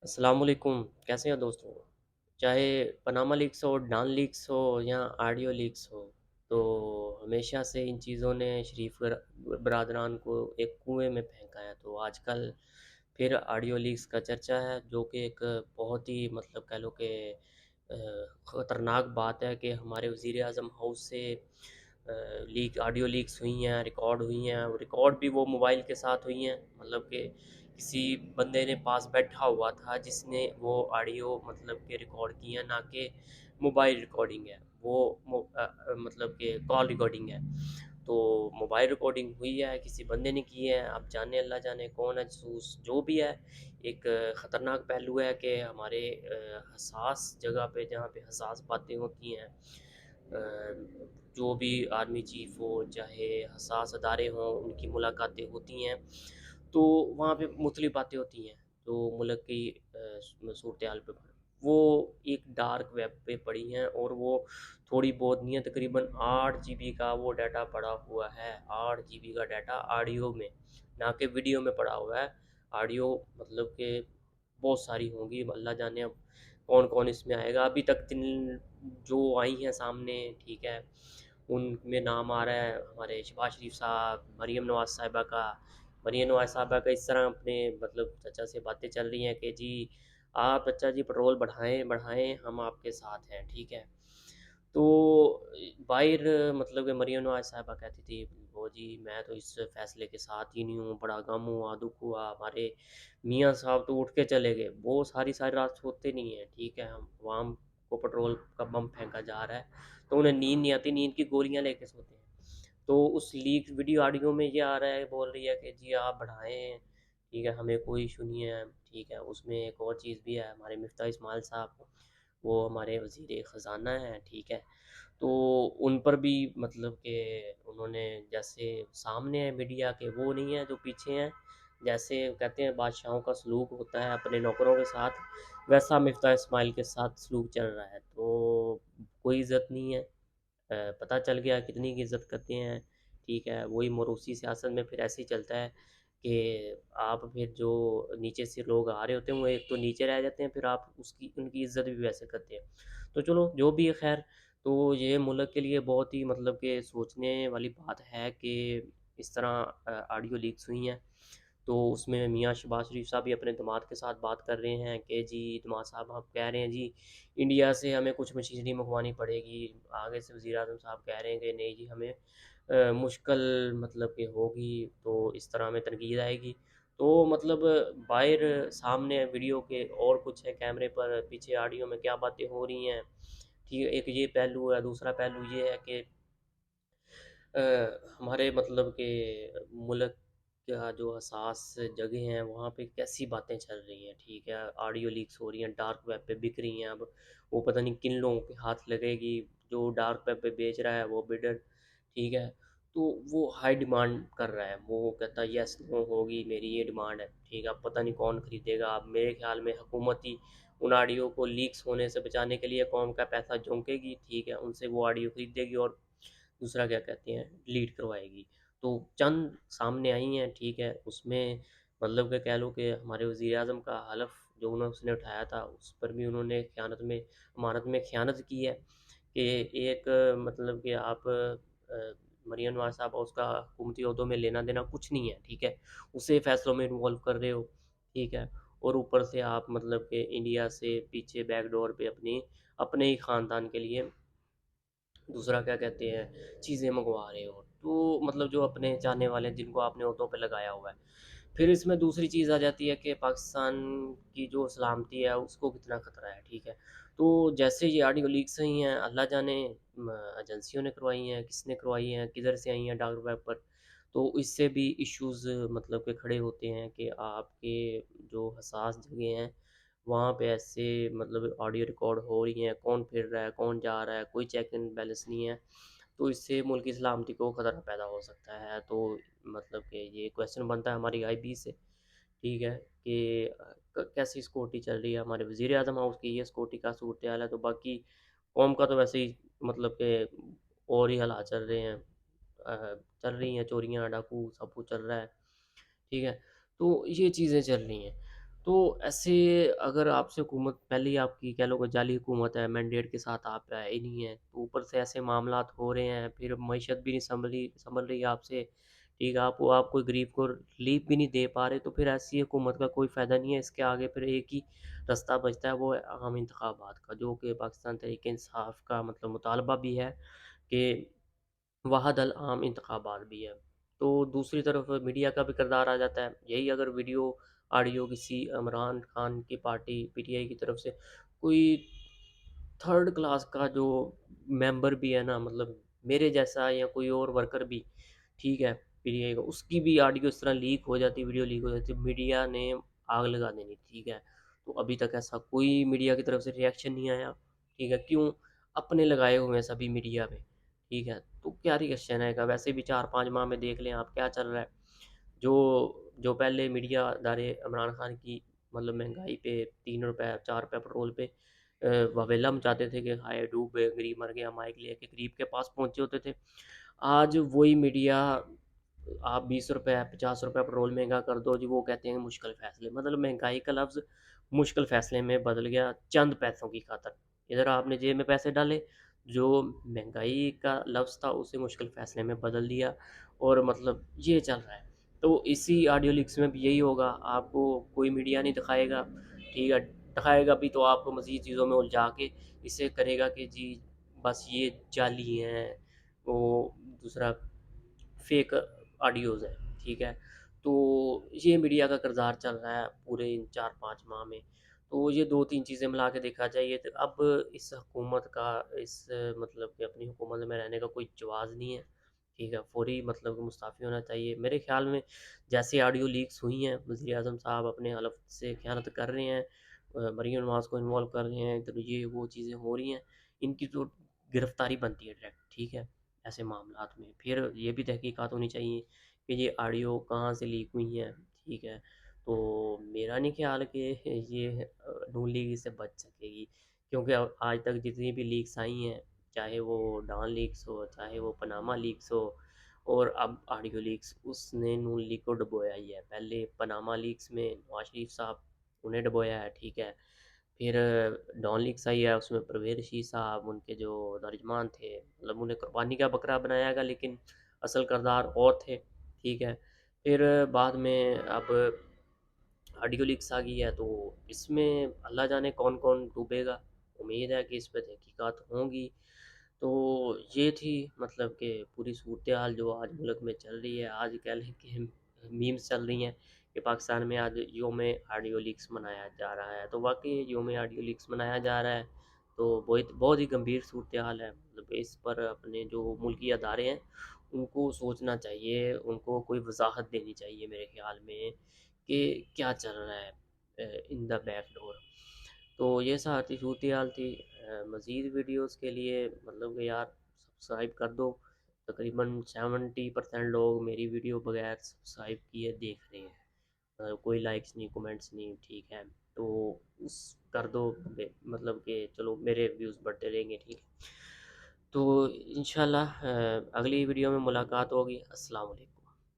السلام علیکم، کیسے ہیں دوستوں؟ چاہے پاناما لیکس ہو، ڈان لیکس ہو یا آڈیو لیکس ہو، تو ہمیشہ سے ان چیزوں نے شریف برادران کو ایک کنویں میں پھینکا ہے۔ تو آج کل پھر آڈیو لیکس کا چرچا ہے، جو کہ ایک بہت ہی مطلب کہہ لو کہ خطرناک بات ہے کہ ہمارے وزیر اعظم ہاؤس سے آڈیو لیکس ہوئی ہیں، ریکارڈ ہوئی ہیں، ریکارڈ بھی وہ موبائل کے ساتھ ہوئی ہیں، مطلب کہ کسی بندے نے پاس بیٹھا ہوا تھا جس نے وہ آڈیو مطلب کہ ریکارڈ کی ہے، نہ کہ موبائل ریکارڈنگ ہے، وہ مطلب کہ کال ریکارڈنگ ہے۔ تو موبائل ریکارڈنگ ہوئی ہے، کسی بندے نے کی ہے، آپ جانے اللہ جانے کون ہے جاسوس جو بھی ہے۔ ایک خطرناک پہلو ہے کہ ہمارے حساس جگہ پہ، جہاں پہ حساس باتیں ہوتی ہیں، جو بھی آرمی چیف ہو چاہے حساس ادارے ہوں، ان کی ملاقاتیں ہوتی ہیں، تو وہاں پہ مختلف باتیں ہوتی ہیں جو ملک کی صورتحال پہ وہ ایک ڈارک ویب پہ پڑی ہیں، اور وہ تھوڑی بہت نہیں ہے، تقریباً 8 GB کا وہ ڈیٹا پڑا ہوا ہے، 8 GB کا ڈیٹا آڈیو میں، نہ کہ ویڈیو میں پڑا ہوا ہے۔ آڈیو مطلب کہ بہت ساری ہوں گی، اللہ جانے اب کون کون اس میں آئے گا۔ ابھی تک جو آئی ہیں سامنے، ٹھیک ہے، ان میں نام آ رہا ہے ہمارے شہباز شریف صاحب، مریم نواز صاحبہ کا۔ مریم نواز صاحبہ کا اس طرح اپنے مطلب چچا سے باتیں چل رہی ہیں کہ جی آپ چچا جی پٹرول بڑھائیں بڑھائیں، ہم آپ کے ساتھ ہیں، ٹھیک ہے۔ تو باہر مطلب کہ مریم نواز صاحبہ کہتی تھی وہ جی میں تو اس فیصلے کے ساتھ ہی نہیں ہوں، بڑا غم ہوا، دکھ ہوا، ہمارے میاں صاحب تو اٹھ کے چلے گئے، وہ ساری ساری رات سوتے نہیں ہیں، ٹھیک ہے، ہم عوام کو پٹرول کا بم پھینکا جا رہا ہے تو انہیں نیند نہیں آتی، نیند کی گولیاں لے کے سوتے ہیں۔ تو اس لیک ویڈیو آڈیو میں یہ آ رہا ہے، بول رہی ہے کہ جی آپ بڑھائیں، ٹھیک ہے، ہمیں کوئی ایشو نہیں ہے، ٹھیک ہے۔ اس میں ایک اور چیز بھی ہے، ہمارے مفتاح اسماعیل صاحب، وہ ہمارے وزیر خزانہ ہیں، ٹھیک ہے، تو ان پر بھی مطلب کہ انہوں نے جیسے سامنے ہے میڈیا کے، وہ نہیں ہے جو پیچھے ہیں، جیسے کہتے ہیں بادشاہوں کا سلوک ہوتا ہے اپنے نوکروں کے ساتھ، ویسا مفتاح اسماعیل کے ساتھ سلوک چل رہا ہے۔ تو کوئی عزت نہیں ہے، پتہ چل گیا کتنی کی عزت کرتے ہیں، ٹھیک ہے۔ وہی موروثی سیاست میں پھر ایسے ہی چلتا ہے کہ آپ پھر جو نیچے سے لوگ آ رہے ہوتے ہیں وہ ایک تو نیچے رہ جاتے ہیں، پھر آپ ان کی عزت بھی ویسے کرتے ہیں۔ تو چلو جو بھی ہے خیر، تو یہ ملک کے لیے بہت ہی مطلب کہ سوچنے والی بات ہے کہ اس طرح آڈیو لیکس ہوئی ہیں۔ تو اس میں میاں شہباز شریف صاحب بھی اپنے دماد کے ساتھ بات کر رہے ہیں کہ جی دماد صاحب آپ کہہ رہے ہیں جی انڈیا سے ہمیں کچھ مشینری منگوانی پڑے گی، آگے سے وزیر اعظم صاحب کہہ رہے ہیں کہ نہیں جی ہمیں مشکل مطلب کہ ہوگی، تو اس طرح میں تنقید آئے گی۔ تو مطلب باہر سامنے ویڈیو کے اور کچھ ہے، کیمرے پر پیچھے آڈیو میں کیا باتیں ہو رہی ہیں، ٹھیک ہے، ایک یہ پہلو ہے۔ دوسرا پہلو یہ ہے کہ ہمارے مطلب کہ ملک کا جو حساس جگہ ہیں وہاں پہ کیسی باتیں چل رہی ہیں، ٹھیک ہے، آڈیو لیکس ہو رہی ہیں، ڈارک ویب پہ بک رہی ہیں، اب وہ پتہ نہیں کن لوگوں کے ہاتھ لگے گی، جو ڈارک ویب پہ بیچ رہا ہے وہ بڈر، ٹھیک ہے، تو وہ ہائی ڈیمانڈ کر رہا ہے، وہ کہتا ہے یس نو ہوگی میری یہ ڈیمانڈ ہے، ٹھیک ہے، اب پتہ نہیں کون خریدے گا۔ اب میرے خیال میں حکومت ہی ان آڈیو کو لیکس ہونے سے بچانے کے لیے قوم کا پیسہ جھونکے گی، ٹھیک ہے، ان سے وہ آڈیو خریدے گی اور دوسرا کیا کہتے ہیں ڈیلیٹ کروائے گی۔ تو چند سامنے آئی ہیں، ٹھیک ہے، اس میں مطلب کہ کہہ لو کہ ہمارے وزیر اعظم کا حلف جو اس نے اٹھایا تھا اس پر بھی انہوں نے خیانت میں، امانت میں خیانت کی ہے کہ ایک مطلب کہ آپ مریم نواز صاحب اس کا حکومتی عہدوں میں لینا دینا کچھ نہیں ہے، ٹھیک ہے، اسے فیصلوں میں انوالو کر رہے ہو، ٹھیک ہے، اور اوپر سے آپ مطلب کہ انڈیا سے پیچھے بیک ڈور پہ اپنے ہی خاندان کے لیے دوسرا کیا کہتے ہیں چیزیں منگوا رہے ہو، تو مطلب جو اپنے چاہنے والے ہیں جن کو آپ نے عہدوں پہ لگایا ہوا ہے۔ پھر اس میں دوسری چیز آ جاتی ہے کہ پاکستان کی جو سلامتی ہے اس کو کتنا خطرہ ہے، ٹھیک ہے۔ تو جیسے یہ آڈیو لیکس ہوئی ہیں، اللہ جانے ایجنسیوں نے کروائی ہیں، کس نے کروائی ہیں، کدھر سے آئی ہیں ڈارک ویب پر، تو اس سے بھی ایشوز مطلب کہ کھڑے ہوتے ہیں کہ آپ کے جو حساس جگہیں ہیں وہاں پہ ایسے مطلب آڈیو ریکارڈ ہو رہی ہیں، کون پھر رہا ہے کون جا رہا ہے، کوئی چیک اینڈ بیلنس نہیں ہے، تو اس سے ملک کی سلامتی کو خطرہ پیدا ہو سکتا ہے۔ تو مطلب کہ یہ کویسچن بنتا ہے ہماری آئی بی سے، ٹھیک ہے، کہ کیسی سکورٹی چل رہی ہے ہمارے وزیر اعظم ہاؤس کی، یہ سکورٹی کا صورتحال ہے، تو باقی قوم کا تو ویسے ہی مطلب کہ اور ہی حالات چل رہے ہیں، چل رہی ہیں چوریاں ڈاکو سب کچھ چل رہا ہے، ٹھیک ہے، تو یہ چیزیں چل رہی ہیں۔ تو ایسے اگر آپ سے حکومت پہلے ہی آپ کی کہہ لو کہ جعلی حکومت ہے، مینڈیٹ کے ساتھ آپ ہی نہیں ہیں، تو اوپر سے ایسے معاملات ہو رہے ہیں، پھر معیشت بھی نہیں سنبھل رہی آپ سے، ٹھیک ہے، آپ کوئی غریب کو ریلیف بھی نہیں دے پا رہے، تو پھر ایسی حکومت کا کوئی فائدہ نہیں ہے۔ اس کے آگے پھر ایک ہی رستہ بچتا ہے، وہ ہے عام انتخابات کا، جو کہ پاکستان تحریک انصاف کا مطلب مطالبہ بھی ہے کہ واحد العام انتخابات بھی ہے۔ تو دوسری طرف میڈیا کا بھی کردار آ جاتا ہے، یہی اگر ویڈیو آڈیو کسی عمران خان کی پارٹی پی ٹی آئی کی طرف سے کوئی تھرڈ کلاس کا جو ممبر بھی ہے نا، مطلب میرے جیسا یا کوئی اور ورکر بھی، ٹھیک ہے، پی ٹی آئی کا، اس کی بھی آڈیو اس طرح لیک ہو جاتی، ویڈیو لیک ہو جاتی، میڈیا نے آگ لگا دینی، ٹھیک ہے۔ تو ابھی تک ایسا کوئی میڈیا کی طرف سے ریئیکشن نہیں آیا، ٹھیک ہے، کیوں؟ اپنے لگائے ہوئے ہیں سبھی میڈیا پہ، ٹھیک ہے، تو کیا ریئیکشن آئے گا؟ ویسے بھی 4 5 ماہ میں دیکھ لیں آپ کیا چل رہا ہے۔ جو جو پہلے میڈیا ادارے عمران خان کی مطلب مہنگائی پہ 3 روپے 4 روپے پٹرول پہ واویلا مچاتے تھے کہ ہائے ڈوب گئے، غریب مر گیا، مائک لے کے غریب کے پاس پہنچے ہوتے تھے، آج وہی میڈیا آپ 20 روپے 50 روپے پٹرول مہنگا کر دو جی، وہ کہتے ہیں مشکل فیصلے، مطلب مہنگائی کا لفظ مشکل فیصلے میں بدل گیا چند پیسوں کی خاطر۔ ادھر آپ نے جیب میں پیسے ڈالے، جو مہنگائی کا لفظ تھا اسے مشکل فیصلے میں بدل دیا، اور مطلب یہ چل رہا ہے۔ تو اسی آڈیو لیکس میں بھی یہی ہوگا، آپ کو کوئی میڈیا نہیں دکھائے گا، ٹھیک ہے، دکھائے گا بھی تو آپ کو مزید چیزوں میں الجھا کے اسے کرے گا کہ جی بس یہ جعلی ہیں، وہ دوسرا فیک آڈیوز ہے، ٹھیک ہے۔ تو یہ میڈیا کا کردار چل رہا ہے پورے ان 4 5 ماہ میں۔ تو یہ 2 3 چیزیں ملا کے دیکھا جائے تو اب اس حکومت کا اس مطلب کہ اپنی حکومت میں رہنے کا کوئی جواز نہیں ہے، ٹھیک ہے، فوری مطلب کہ مستعفی ہونا چاہیے میرے خیال میں۔ جیسے آڈیو لیکس ہوئی ہیں، وزیر اعظم صاحب اپنے حلف سے خیانت کر رہے ہیں، مریم نواز کو انوالو کر رہے ہیں، تو یہ وہ چیزیں ہو رہی ہیں، ان کی تو گرفتاری بنتی ہے ڈائریکٹ، ٹھیک ہے، ایسے معاملات میں پھر یہ بھی تحقیقات ہونی چاہیے کہ یہ آڈیو کہاں سے لیک ہوئی ہیں، ٹھیک ہے۔ تو میرا نہیں خیال کہ یہ نون لیگ اس سے بچ سکے گی، کیونکہ آج تک جتنی بھی لیکس آئی ہیں، چاہے وہ ڈان لیکس ہو، چاہے وہ پناما لیکس ہو، اور اب آڈیو لیکس، اس نے نون لیگ کو ڈبویا ہی ہے۔ پہلے پناما لیکس میں نواز شریف صاحب انہیں ڈبویا ہے، ٹھیک ہے، پھر ڈان لیکس آئی ہے، اس میں پرویز رشید صاحب ان کے جو ترجمان تھے، مطلب انہیں قربانی کا بکرا بنایا گیا، لیکن اصل کردار اور تھے، ٹھیک ہے۔ پھر بعد میں اب آڈیو لیکس آ گئی ہے، تو اس میں اللہ جانے کون کون ڈوبے گا، امید ہے کہ اس پہ تحقیقات ہوں گی۔ تو یہ تھی مطلب کہ پوری صورتحال جو آج ملک میں چل رہی ہے۔ آج کہہ لیں کہ میمز چل رہی ہیں کہ پاکستان میں آج یوم آڈیو لیکس منایا جا رہا ہے، تو واقعی یوم آڈیو لیکس منایا جا رہا ہے، تو بہت بہت ہی گمبھیر صورتحال ہے، مطلب اس پر اپنے جو ملکی ادارے ہیں ان کو سوچنا چاہیے، ان کو کوئی وضاحت دینی چاہیے میرے خیال میں کہ کیا چل رہا ہے ان دا بیک ڈور۔ تو یہ ساری صورتحال تھی۔ مزید ویڈیوز کے لیے مطلب کہ یار سبسکرائب کر دو، تقریباً 70% لوگ میری ویڈیو بغیر سبسکرائب کیے دیکھ رہے ہیں، کوئی لائکس نہیں، کومنٹس نہیں، ٹھیک ہے، تو اس کر دو، مطلب کہ چلو میرے ویوز بڑھتے رہیں گے، ٹھیک ہے۔ تو انشاءاللہ اگلی ویڈیو میں ملاقات ہوگی۔ السلام علیکم۔